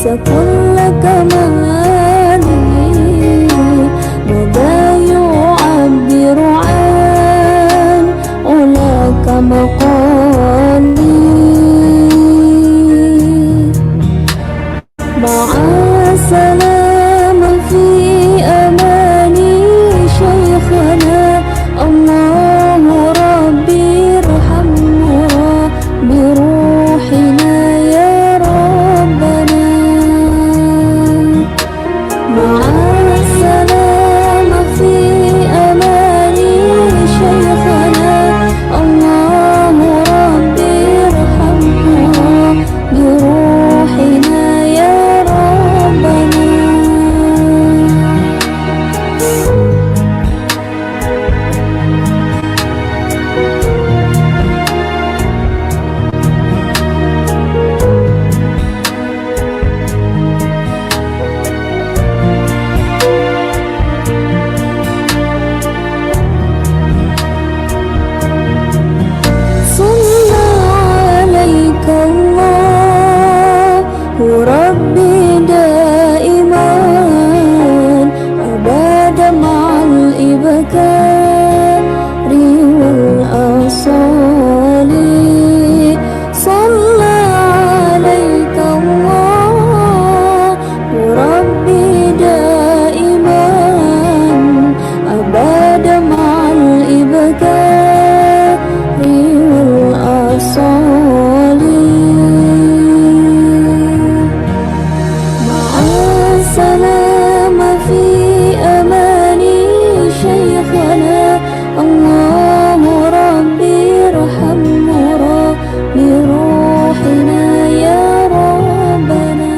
كل كمالي بدا يعبر عن علاك مقالي مع السلام في أماني شيخنا الله ربي ارحمه بروحنا يا ربنا مع السلام في أماني شيخنا الله ربي ارحمه بروحنا يا ربنا صلى عليك الله ربي دائما أبدا مع الإبكار والأصال صلى عليك الله ربي دائما أبدا مع الإبكار والأصال مع السلام في أماني شيخنا الله ربي ارحمه بروحنا يا ربنا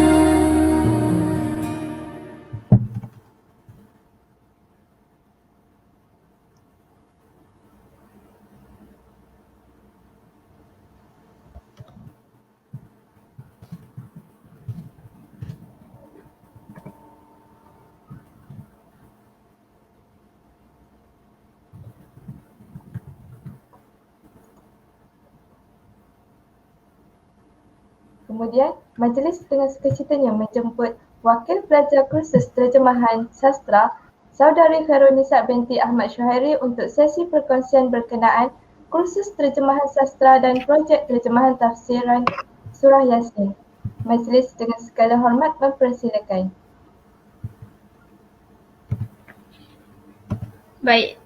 Kemudian, majlis dengan sukacitanya menjemput Wakil Pelajar Kursus Terjemahan Sastra Saudari Khairunisa binti Ahmad Syuhairi untuk sesi perkongsian berkenaan kursus terjemahan sastra dan projek terjemahan tafsiran Surah Yasin. Majlis dengan segala hormat mempersilakan. Baik,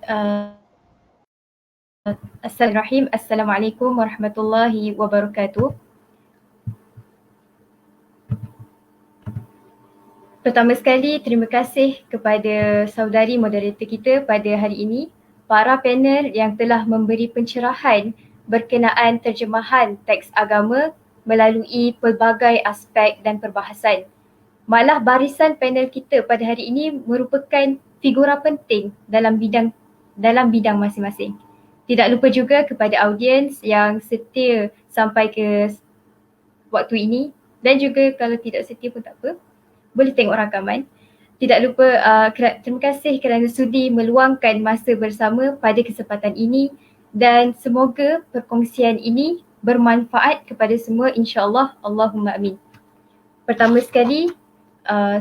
Assalamualaikum, Assalamualaikum warahmatullahi wabarakatuh. Pertama sekali, terima kasih kepada saudari moderator kita pada hari ini, para panel yang telah memberi pencerahan berkenaan terjemahan teks agama melalui pelbagai aspek dan perbahasan. Malah barisan panel kita pada hari ini merupakan figura penting dalam bidang masing-masing. Tidak lupa juga kepada audiens yang setia sampai ke waktu ini, dan juga kalau tidak setia pun tak apa, boleh tengok rakaman. Tidak lupa terima kasih kerana sudi meluangkan masa bersama pada kesempatan ini, dan semoga perkongsian ini bermanfaat kepada semua, insya-Allah. Allahumma amin. Pertama sekali,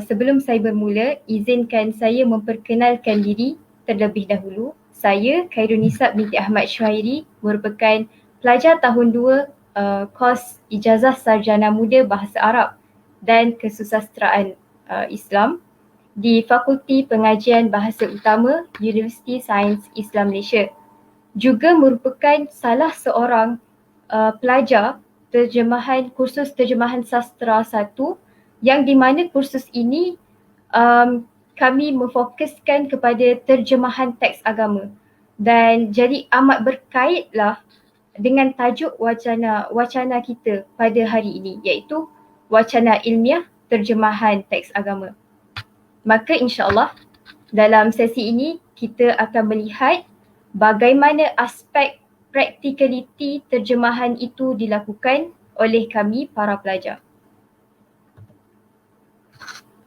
sebelum saya bermula, izinkan saya memperkenalkan diri terlebih dahulu. Saya Khairunisa binti Ahmad Syuhairi, merupakan pelajar tahun 2 kos Ijazah Sarjana Muda Bahasa Arab dan Kesusasteraan Islam di Fakulti Pengajian Bahasa Utama Universiti Sains Islam Malaysia. Juga merupakan salah seorang pelajar kursus terjemahan sastra 1, yang di mana kursus ini kami memfokuskan kepada terjemahan teks agama, dan jadi amat berkaitlah dengan tajuk wacana kita pada hari ini, iaitu wacana ilmiah terjemahan teks agama. Maka insya-Allah dalam sesi ini kita akan melihat bagaimana aspek practicality terjemahan itu dilakukan oleh kami para pelajar.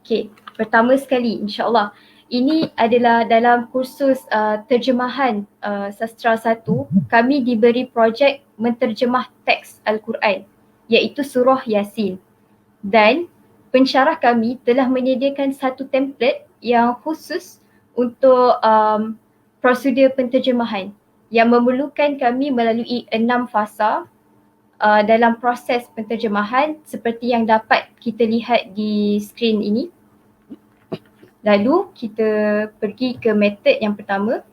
Okey, pertama sekali insya-Allah ini adalah dalam kursus terjemahan sastra 1, kami diberi projek menterjemah teks Al-Quran, iaitu surah Yasin. Dan pensyarah kami telah menyediakan satu template yang khusus untuk prosedur penterjemahan yang memerlukan kami melalui 6 fasa dalam proses penterjemahan seperti yang dapat kita lihat di skrin ini. Lalu kita pergi ke metod yang pertama.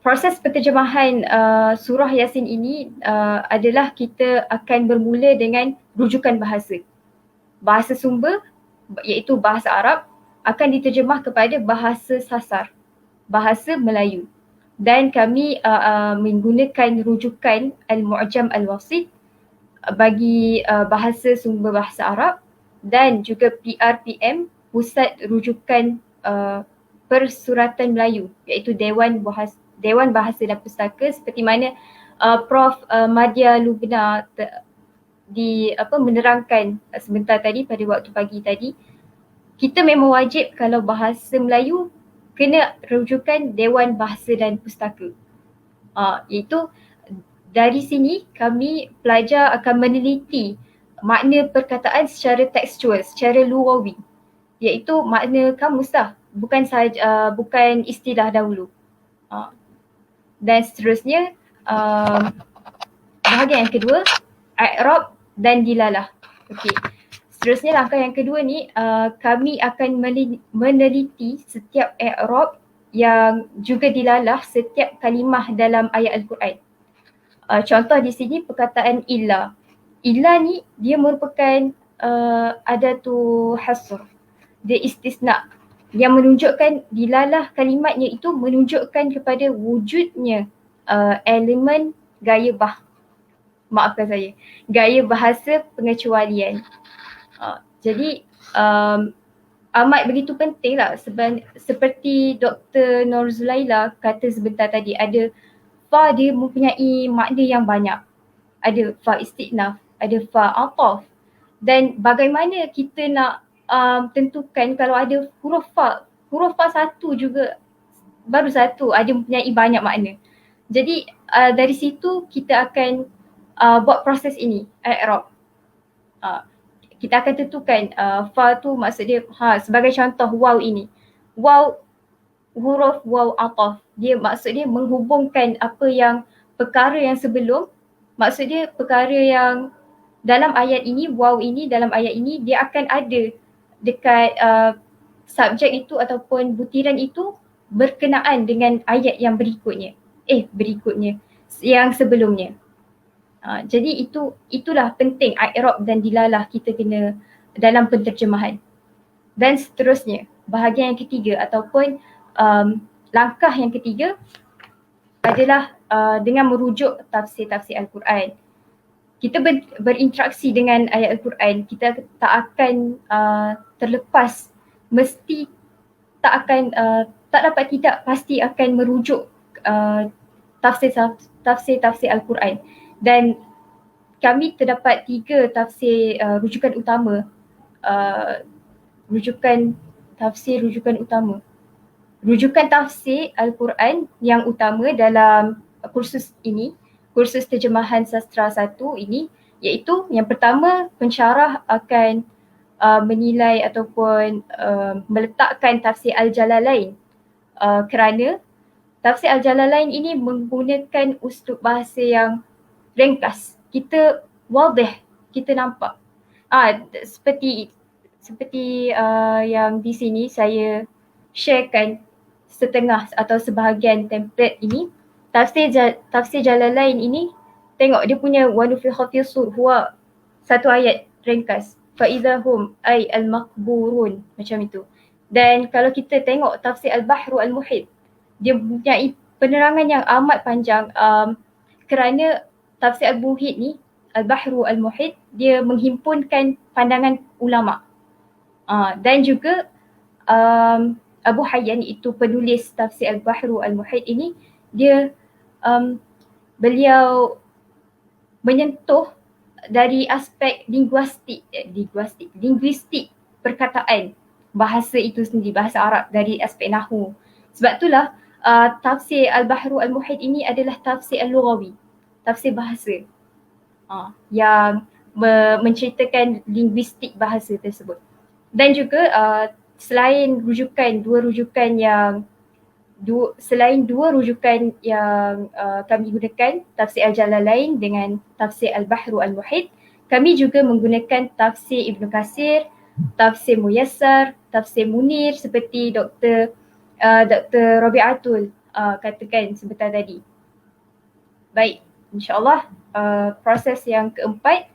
Proses penterjemahan surah Yasin ini adalah kita akan bermula dengan rujukan bahasa. Bahasa sumber iaitu bahasa Arab akan diterjemah kepada bahasa sasar, bahasa Melayu. Dan kami menggunakan rujukan Al-Mu'jam Al-Wasit bagi bahasa sumber bahasa Arab dan juga PRPM, Pusat Rujukan Persuratan Melayu, iaitu Dewan Bahasa dan Pustaka, seperti mana Prof Madya Lubna menerangkan sebentar tadi pada waktu pagi tadi. Kita memang wajib kalau bahasa Melayu kena rujukan Dewan Bahasa dan Pustaka. Iaitu dari sini kami pelajar akan meneliti makna perkataan secara tekstual, secara lugawi, iaitu makna kamus lah, bukan istilah dahulu. Dan seterusnya bahagian yang kedua, i'rab dan dilalah. Okey. Seterusnya langkah yang kedua ni kami akan meneliti setiap i'rab yang juga dilalah setiap kalimah dalam ayat Al-Quran. Contoh di sini perkataan illa. Illa ni dia merupakan adatu hasr. Dia istisna yang menunjukkan dilalah kalimatnya itu menunjukkan kepada wujudnya elemen gaya gaya bahasa pengecualian. Jadi amat begitu penting lah seperti Dr. Nur Zulaila kata sebentar tadi, ada fa dia mempunyai makna yang banyak. Ada fa istinaf, ada fa ataf, dan bagaimana kita nak tentukan kalau ada huruf fa satu juga, baru satu ada mempunyai banyak makna. Jadi dari situ kita akan buat proses ini, i'rab. Kita akan tentukan fa tu maksud dia, sebagai contoh waw ini. Waw, huruf waw ataf, dia maksud dia menghubungkan apa yang perkara yang sebelum, maksud dia perkara yang dalam ayat ini, waw ini dalam ayat ini dia akan ada dekat subjek itu ataupun butiran itu berkenaan dengan ayat yang berikutnya yang sebelumnya. Jadi itulah penting i'rab dan dilalah kita kena dalam penterjemahan. Dan seterusnya bahagian yang ketiga ataupun langkah yang ketiga adalah dengan merujuk tafsir-tafsir Al-Quran. Kita berinteraksi dengan ayat Al-Quran, kita tak akan terlepas, mesti tak dapat tidak pasti akan merujuk tafsir-tafsir Al-Quran. Dan kami terdapat 3 tafsir rujukan utama, rujukan tafsir Al-Quran yang utama dalam kursus ini, kursus terjemahan sastra 1 ini, iaitu yang pertama, pensyarah akan menilai ataupun meletakkan tafsir Al-Jalalain kerana tafsir Al-Jalalain ini menggunakan uslub bahasa yang ringkas. Kita wadih, kita nampak. Seperti yang di sini saya sharekan setengah atau sebahagian template ini. Tafsir Jalalain ini, tengok dia punya wa nufikha fi sur, huwa satu ayat ringkas. Fa idahum ay al-maqburun, macam itu. Dan kalau kita tengok tafsir Al-Bahru Al-Muhit, dia mempunyai penerangan yang amat panjang kerana tafsir Al-Muhit ni, Al-Bahru Al-Muhit, dia menghimpunkan pandangan ulama. Dan juga Abu Hayyan, itu penulis tafsir Al-Bahru Al-Muhit ini, dia beliau menyentuh dari aspek linguistik perkataan bahasa itu sendiri, bahasa Arab, dari aspek nahwu. Sebab itulah tafsir Al-Bahru Al-Muhit ini adalah tafsir Al-Lughawi, tafsir bahasa, yang menceritakan linguistik bahasa tersebut. Dan juga selain dua rujukan yang kami gunakan, tafsir Al-Jalalain dengan tafsir Al-Bahru Al-Muhit, kami juga menggunakan tafsir Ibn Katsir, tafsir Muyassar, tafsir Munir seperti Dr. Rabi'atul katakan sebentar tadi. Baik, insyaAllah proses yang keempat,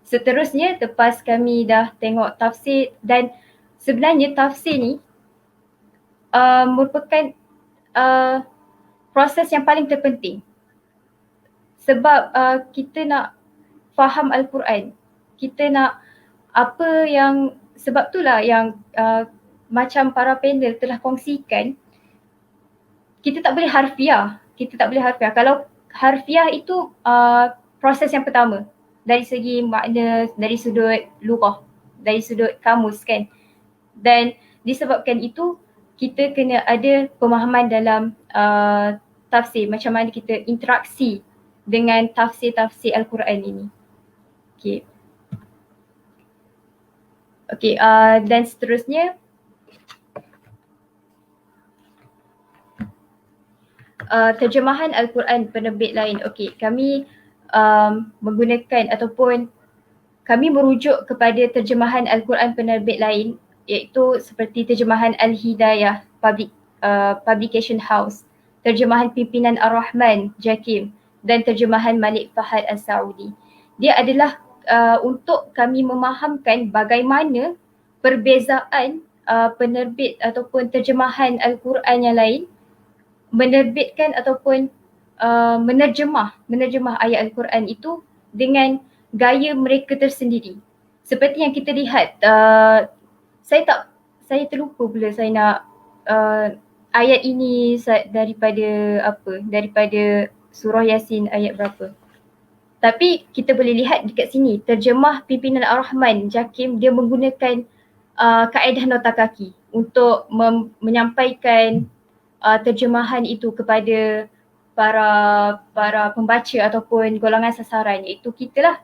seterusnya lepas kami dah tengok tafsir, dan sebenarnya tafsir ni merupakan proses yang paling terpenting sebab kita nak faham Al-Quran, kita nak apa yang, sebab itulah yang macam para panel telah kongsikan, kita tak boleh harfiah. Kalau harfiah itu proses yang pertama dari segi makna, dari sudut lughah, dari sudut kamus kan. Dan disebabkan itu kita kena ada pemahaman dalam tafsir, macam mana kita interaksi dengan tafsir-tafsir Al-Quran ini. Okey, dan seterusnya terjemahan Al-Quran penerbit lain. Okey, kami menggunakan ataupun kami merujuk kepada terjemahan Al-Quran penerbit lain, iaitu seperti terjemahan Al-Hidayah Publication House, terjemahan Pimpinan Ar-Rahman JAKIM, dan terjemahan Malik Fahad Al-Saudi. Dia adalah untuk kami memahamkan bagaimana perbezaan penerbit ataupun terjemahan Al-Quran yang lain menerbitkan ataupun menerjemah ayat Al-Quran itu dengan gaya mereka tersendiri. Seperti yang kita lihat, saya terlupa pula saya nak ayat ini daripada surah Yasin ayat berapa. Tapi kita boleh lihat dekat sini, terjemah Pimpinan Ar-Rahman JAKIM, dia menggunakan kaedah nota kaki untuk menyampaikan terjemahan itu kepada para pembaca ataupun golongan sasaran, iaitu kita lah.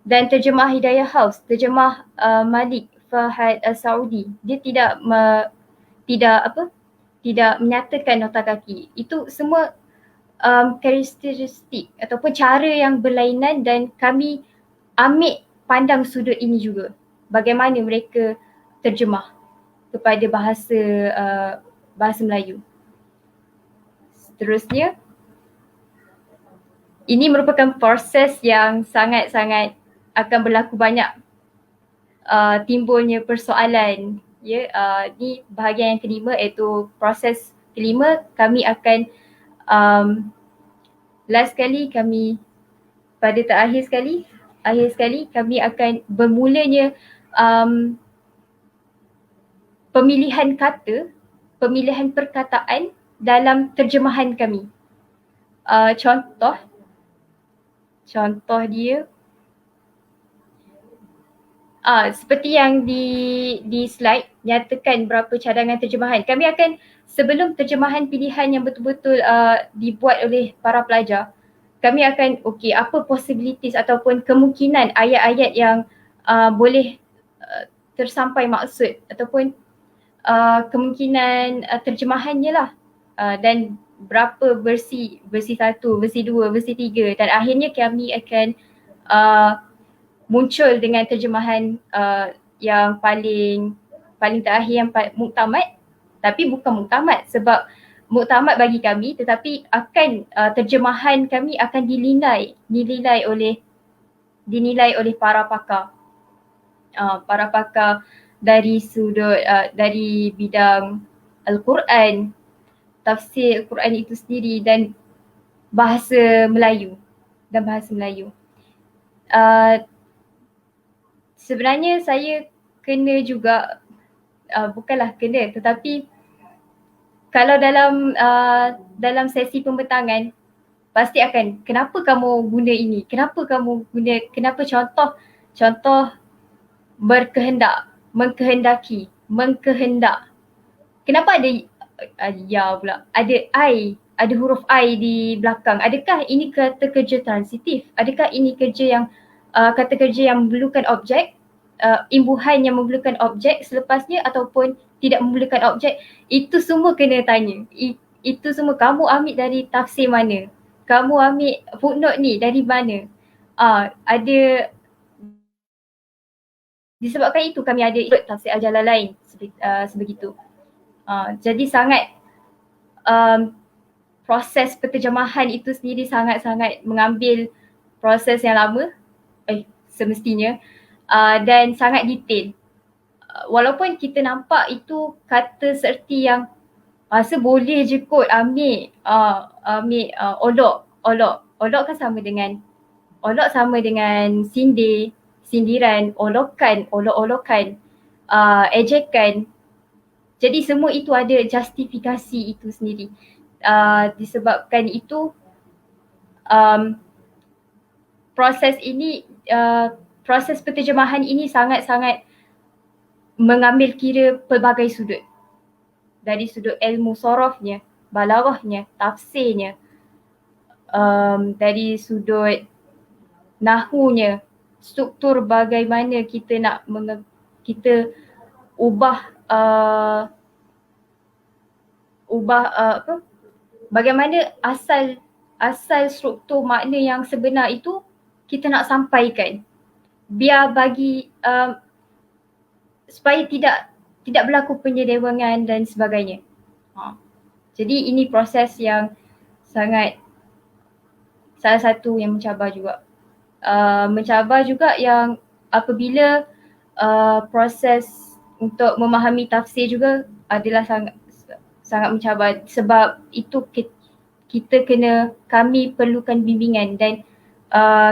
Dan terjemah Hidayah House, terjemah Malik Fahad Al-Saudi, dia tidak menyatakan nota kaki. Itu semua karakteristik ataupun cara yang berlainan, dan kami ambil pandang sudut ini juga, bagaimana mereka terjemah kepada bahasa Melayu. Seterusnya, ini merupakan proses yang sangat-sangat akan berlaku banyak timbulnya persoalan. Ni bahagian yang kelima, iaitu proses kelima. Kami akan akhir sekali kami akan bermulanya pemilihan kata, pemilihan perkataan dalam terjemahan kami. Contoh dia seperti yang di slide nyatakan berapa cadangan terjemahan. Kami akan, sebelum terjemahan pilihan yang betul-betul dibuat oleh para pelajar, kami akan apa possibilities ataupun kemungkinan ayat-ayat yang boleh tersampai maksud, ataupun kemungkinan terjemahannya lah, dan berapa versi 1, versi 2, versi 3, dan akhirnya kami akan muncul dengan terjemahan yang paling terakhir, yang muktamad. Tapi bukan muktamad sebab muktamad bagi kami, tetapi akan terjemahan kami akan dinilai oleh para pakar. Para pakar dari sudut dari bidang Al-Quran, tafsir Al-Quran itu sendiri, dan bahasa Melayu. Sebenarnya saya kena juga, bukanlah kena, tetapi kalau dalam sesi pembentangan pasti akan, kenapa kamu guna ini? Kenapa contoh berkehendak, mengkehendak. Kenapa ada ada I, ada huruf I di belakang? Adakah ini kata kerja transitif? Adakah ini kerja yang kata kerja yang memerlukan objek, imbuhan yang memerlukan objek selepasnya ataupun tidak memerlukan objek, itu semua kena tanya. Itu semua kamu ambil dari tafsir mana? Kamu ambil footnote ni dari mana? Ada disebabkan itu kami ada ikut tafsir Al-Jalalain sebegitu. Jadi sangat proses penterjemahan itu sendiri sangat-sangat mengambil proses yang lama semestinya dan sangat detail. Walaupun kita nampak itu kata serti yang rasa boleh je kot ambil olok kan sama dengan sindir, sindiran, olok-olokan, ejekan. Jadi semua itu ada justifikasi itu sendiri. Disebabkan itu proses penterjemahan ini sangat-sangat mengambil kira pelbagai sudut. Dari sudut ilmu sorofnya, balaghahnya, tafsirnya, dari sudut nahunya, struktur bagaimana kita nak kita ubah bagaimana asal struktur makna yang sebenar itu kita nak sampaikan, biar bagi supaya tidak berlaku penyelewengan dan sebagainya. Jadi ini proses yang sangat salah satu yang mencabar juga. Mencabar juga yang apabila proses untuk memahami tafsir juga adalah sangat mencabar, sebab itu kami perlukan bimbingan dan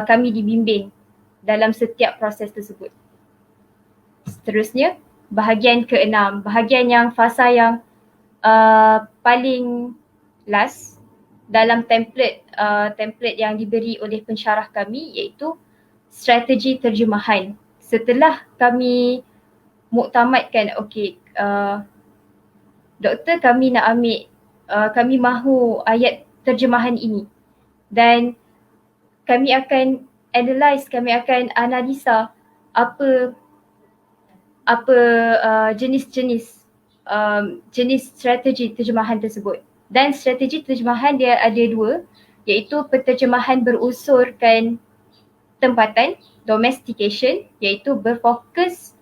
kami dibimbing dalam setiap proses tersebut. Seterusnya, bahagian ke-6, bahagian yang fasa yang paling last dalam template yang diberi oleh pensyarah kami, iaitu strategi terjemahan. Setelah kami muktamadkan, doktor kami nak ambil, kami mahu ayat terjemahan ini dan kami akan analyse, kami akan analisa apa jenis strategi terjemahan tersebut. Dan strategi terjemahan dia ada dua, iaitu penterjemahan berunsurkan tempatan, domestication, iaitu berfokus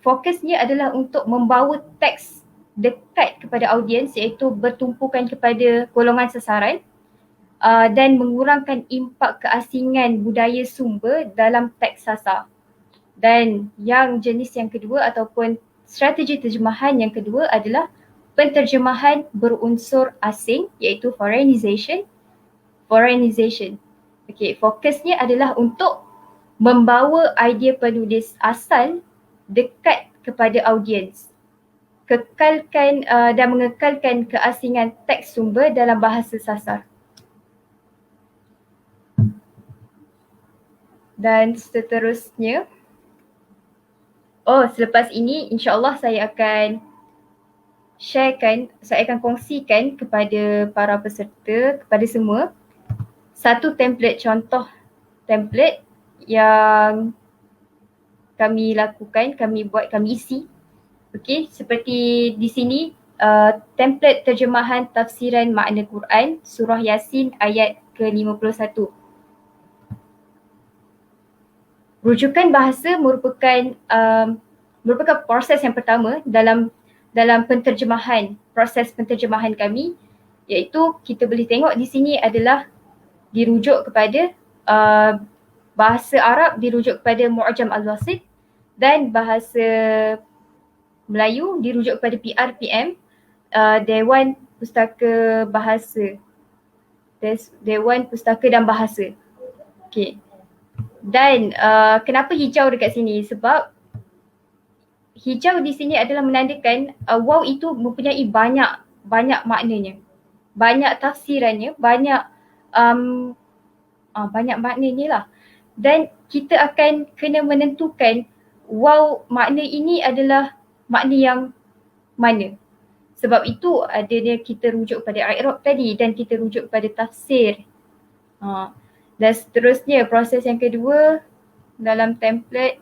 fokusnya adalah untuk membawa teks dekat kepada audiens, iaitu bertumpukan kepada golongan sasaran dan mengurangkan impak keasingan budaya sumber dalam teks sasar. Dan yang jenis yang kedua ataupun strategi terjemahan yang kedua adalah penterjemahan berunsur asing, iaitu foreignization. Fokusnya adalah untuk membawa idea penulis asal dekat kepada audiens, kekalkan dan mengekalkan keasingan teks sumber dalam bahasa sasar. Dan seterusnya, selepas ini insya-Allah saya akan kongsikan kepada para peserta, kepada semua, satu contoh template yang kami lakukan, kami buat, kami isi. Seperti di sini, template terjemahan tafsiran makna Quran, surah Yasin ayat ke-51. Rujukan bahasa merupakan proses yang pertama dalam proses penterjemahan kami, iaitu kita boleh tengok di sini adalah dirujuk kepada bahasa Arab, dirujuk kepada Mu'jam Al-Wasit, dan bahasa Melayu dirujuk kepada PRPM, Dewan Pustaka Bahasa, Dewan Pustaka dan Bahasa. Dan kenapa hijau dekat sini? Sebab hijau di sini adalah menandakan waw itu mempunyai banyak maknanya, banyak tafsirannya, banyak maknanya lah. Dan kita akan kena menentukan waw makna ini adalah makna yang mana. Sebab itu adanya kita rujuk pada i'rab tadi dan kita rujuk pada tafsir. Dan seterusnya proses yang kedua dalam template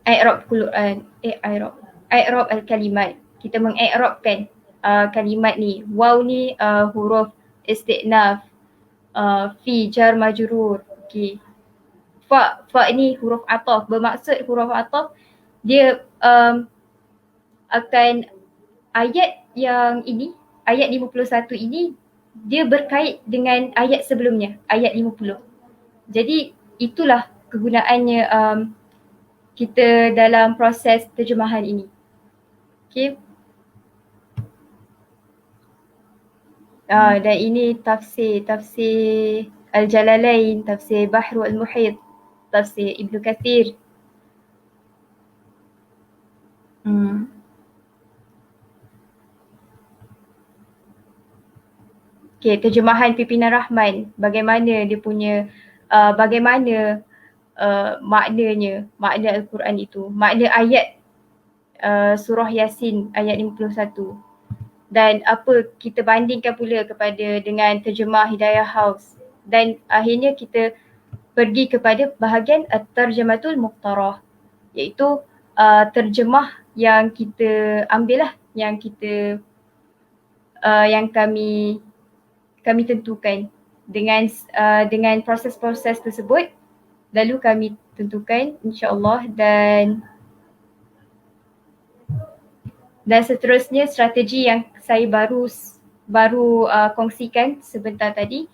i'rab Quran, i'rab al-kalimat. Kita mengi'rabkan kalimat ni. Waw ni huruf isti'naf, fi jar majrur. Okey. Fa ni huruf ataf. Bermaksud huruf ataf dia akan ayat yang ini, ayat 51 ini dia berkait dengan ayat sebelumnya, ayat 50. Jadi itulah kegunaannya kita dalam proses terjemahan ini. Okay. Dan ini tafsir Al-Jalalain, tafsir Bahru Al-Muhit, tafsir Ibn Kathir. Okay, terjemahan Pimpinan Rahman, bagaimana dia punya, bagaimana maknanya, makna Al-Quran itu, makna ayat surah Yasin ayat 51. Dan apa kita bandingkan pula kepada dengan terjemah Hidayah House. Dan akhirnya kita pergi kepada bahagian At-Tarjamatul Muqtarah, iaitu terjemah yang kita ambil lah, yang kita yang kami tentukan dengan proses-proses tersebut, lalu kami tentukan insya-Allah. Dan seterusnya strategi yang saya baru kongsikan sebentar tadi,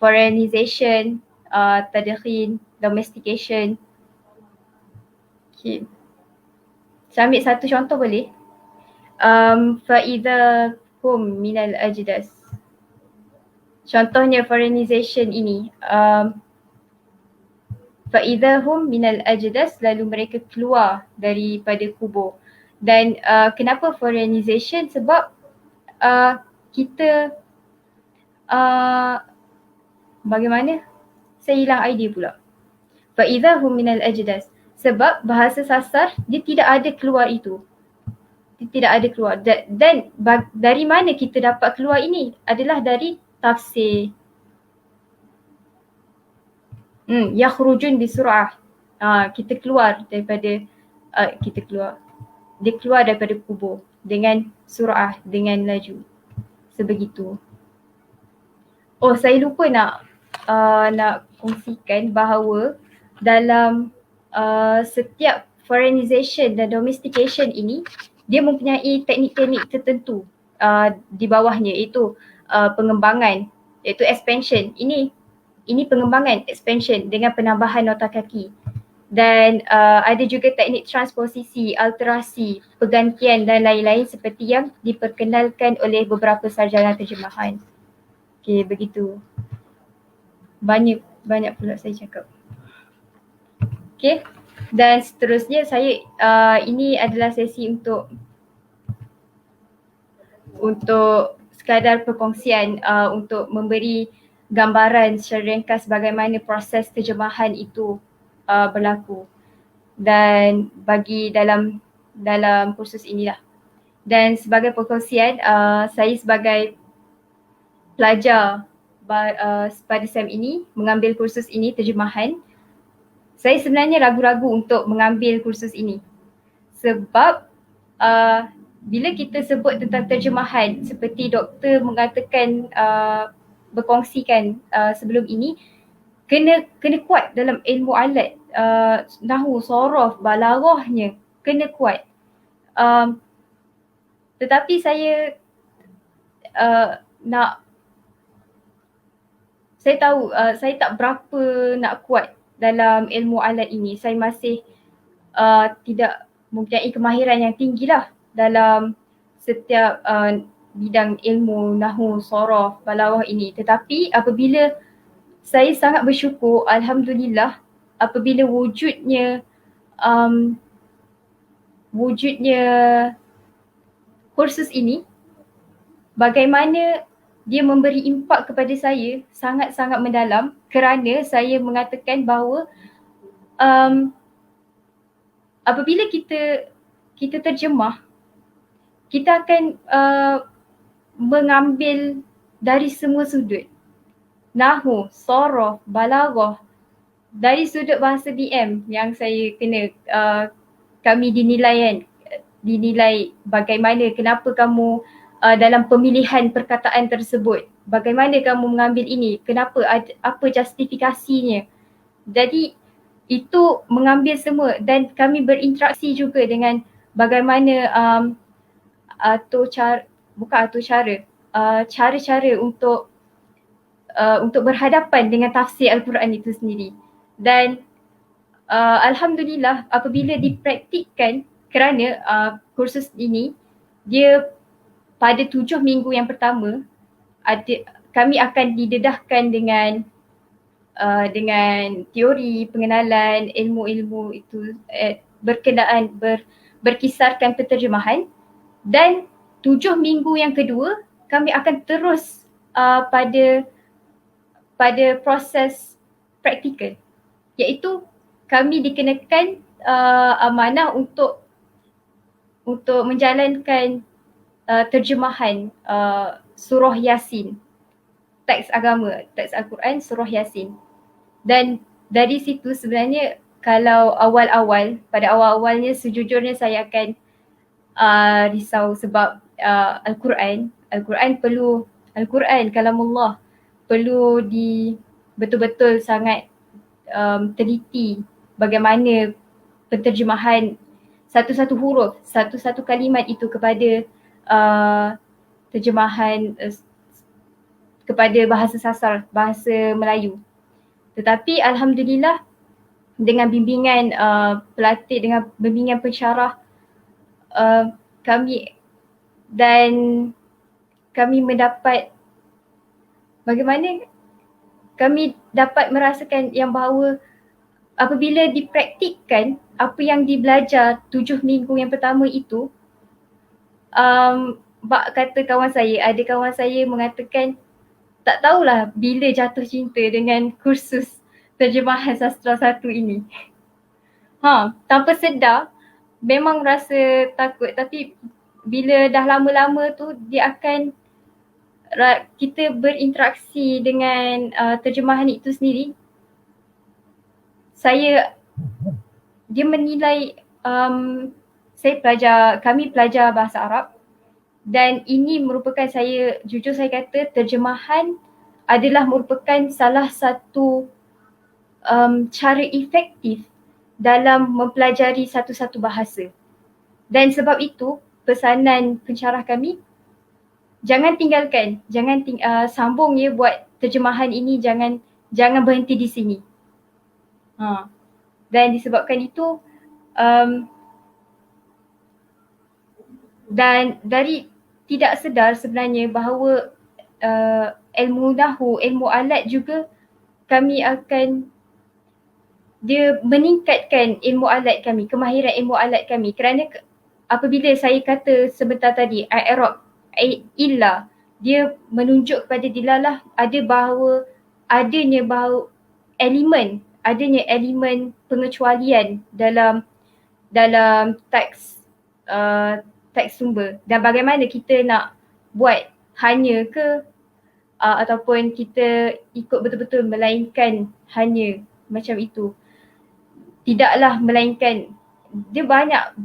foreignization, tadkhin, domestication. Okay. Saya ambil satu contoh boleh? Fa'idha hum minal ajdas. Contohnya foreignization ini, fa'idha hum minal ajdas, lalu mereka keluar daripada kubur. Dan kenapa foreignization? Sebab kita bagaimana? Saya hilang idea pula. Fa'idha hum minal ajdas. Sebab bahasa sasar dia tidak ada keluar itu. Dia tidak ada keluar. Dan dari mana kita dapat keluar ini? Adalah dari tafsir. Yakhrujun bisur'ah. Kita keluar daripada dia keluar daripada kubur dengan sur'ah, dengan laju. Sebegitu. Oh, saya lupa nak kongsikan bahawa dalam setiap foreignization dan domestication ini, dia mempunyai teknik-teknik tertentu di bawahnya, iaitu pengembangan, iaitu expansion. Ini pengembangan, expansion dengan penambahan nota kaki. Dan ada juga teknik transposisi, alterasi, pergantian dan lain-lain seperti yang diperkenalkan oleh beberapa sarjana terjemahan. Okay, begitu. Banyak pula saya cakap. Okay, dan seterusnya saya ini adalah sesi untuk sekadar perkongsian, untuk memberi gambaran secara ringkas bagaimana proses terjemahan itu berlaku, dan bagi dalam kursus inilah. Dan sebagai perkongsian, saya sebagai pelajar pada SEM ini mengambil kursus ini terjemahan, saya sebenarnya ragu-ragu untuk mengambil kursus ini sebab bila kita sebut tentang terjemahan, seperti doktor mengatakan, berkongsikan sebelum ini, kena kuat dalam ilmu alat, nahwu, sorof, balaghahnya kena kuat. Tetapi saya saya tahu saya tak berapa nak kuat dalam ilmu alat ini. Saya masih tidak mempunyai kemahiran yang tinggi lah dalam setiap bidang ilmu nahwu, sorof, balaghah ini. Tetapi apabila saya sangat bersyukur, alhamdulillah, apabila wujudnya kursus ini, bagaimana dia memberi impak kepada saya sangat-sangat mendalam, kerana saya mengatakan bahawa apabila kita terjemah, kita akan mengambil dari semua sudut. Nahu, sorof, balaghah. Dari sudut bahasa BM yang saya kena, kami dinilai kan, dinilai bagaimana, kenapa kamu dalam pemilihan perkataan tersebut, bagaimana kamu mengambil ini, kenapa, apa justifikasinya. Jadi itu mengambil semua dan kami berinteraksi juga dengan bagaimana cara-cara untuk berhadapan dengan tafsir Al-Quran itu sendiri. Dan Alhamdulillah apabila dipraktikkan, kerana kursus ini dia pada 7 minggu yang pertama kami akan didedahkan dengan teori, pengenalan, ilmu-ilmu itu berkenaan berkisarkan penterjemahan, dan 7 minggu yang kedua kami akan terus pada proses praktikal, iaitu kami dikenakan amanah untuk menjalankan terjemahan surah Yasin, teks agama, teks Al-Quran surah Yasin. Dan dari situ sebenarnya kalau pada awal-awalnya sejujurnya saya akan risau sebab Al-Quran perlu, kalamullah, perlu betul-betul sangat teliti bagaimana penterjemahan satu-satu huruf, satu-satu kalimat itu kepada terjemahan kepada bahasa sasar, bahasa Melayu. Tetapi Alhamdulillah dengan bimbingan pelatih, dengan bimbingan pensyarah, kami mendapat bagaimana kami dapat merasakan yang bahawa apabila dipraktikkan apa yang dibelajar 7 minggu yang pertama itu, kata kawan saya, ada kawan saya mengatakan tak tahulah bila jatuh cinta dengan kursus terjemahan sastra 1 ini. Tanpa sedar memang rasa takut, tapi bila dah lama-lama tu dia akan, kita berinteraksi dengan terjemahan itu sendiri, dia menilai, kami pelajar bahasa Arab, dan ini merupakan, jujur saya kata terjemahan adalah merupakan salah satu cara efektif dalam mempelajari satu-satu bahasa. Dan sebab itu pesanan pensyarah kami, jangan tinggalkan, sambung ya buat terjemahan ini, jangan berhenti di sini. Dan disebabkan itu dan dari tidak sedar sebenarnya bahawa ilmu nahu, ilmu alat juga dia meningkatkan ilmu alat kami, kemahiran ilmu alat kami, kerana apabila saya kata sebentar tadi i'rab, illa, dia menunjuk kepada dilalah adanya elemen pengecualian dalam teks sumber, dan bagaimana kita nak buat hanya ke ataupun kita ikut betul-betul melainkan hanya macam itu. Tidaklah, melainkan dia banyak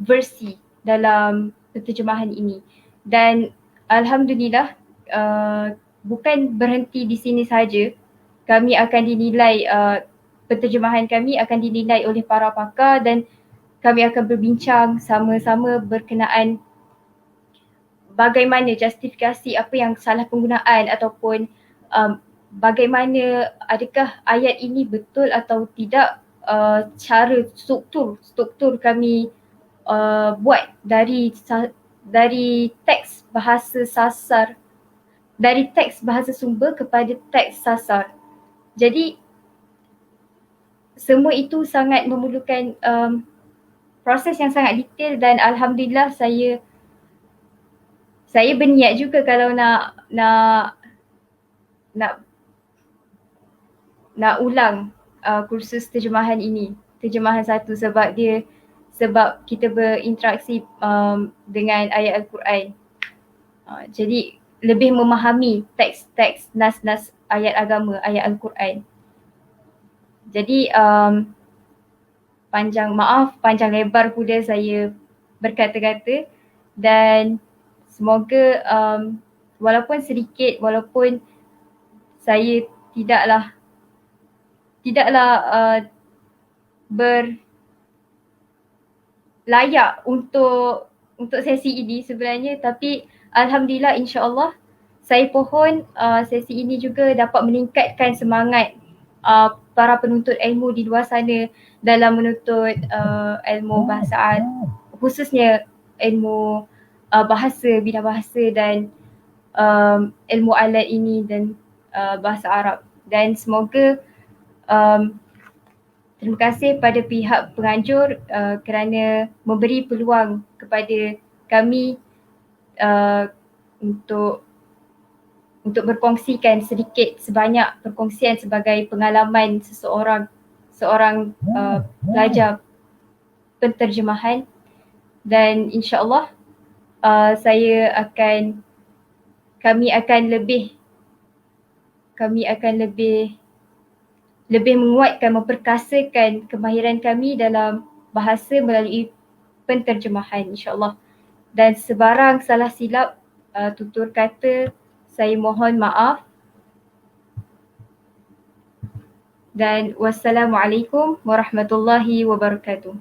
versi dalam penterjemahan ini. Dan Alhamdulillah bukan berhenti di sini saja. Kami akan dinilai, penterjemahan kami akan dinilai oleh para pakar, dan kami akan berbincang sama-sama berkenaan bagaimana justifikasi apa yang salah penggunaan, ataupun bagaimana, adakah ayat ini betul atau tidak, cara struktur kami buat dari teks bahasa sasar, dari teks bahasa sumber kepada teks sasar. Jadi semua itu sangat memerlukan proses yang sangat detail, dan Alhamdulillah saya berniat juga kalau nak ulang kursus terjemahan ini, terjemahan 1, sebab kita berinteraksi dengan ayat Al-Quran. Jadi lebih memahami teks-teks nas-nas ayat agama, ayat Al-Quran. Jadi panjang lebar pula saya berkata-kata, dan semoga walaupun sedikit, walaupun saya tidaklah berlayak untuk sesi ini sebenarnya, tapi alhamdulillah, insya-Allah saya pohon sesi ini juga dapat meningkatkan semangat para penuntut ilmu di luar sana dalam menuntut ilmu bahasa, khususnya ilmu bahasa, bidang bahasa dan ilmu alat ini dan bahasa Arab. Dan semoga terima kasih pada pihak penganjur kerana memberi peluang kepada kami untuk berkongsikan sedikit sebanyak perkongsian sebagai pengalaman seorang pelajar penterjemahan. Dan insya-Allah kami akan lebih menguatkan, memperkasakan kemahiran kami dalam bahasa melalui penterjemahan, insya-Allah. Dan sebarang salah silap tutur kata, saya mohon maaf. Dan wassalamualaikum warahmatullahi wabarakatuh.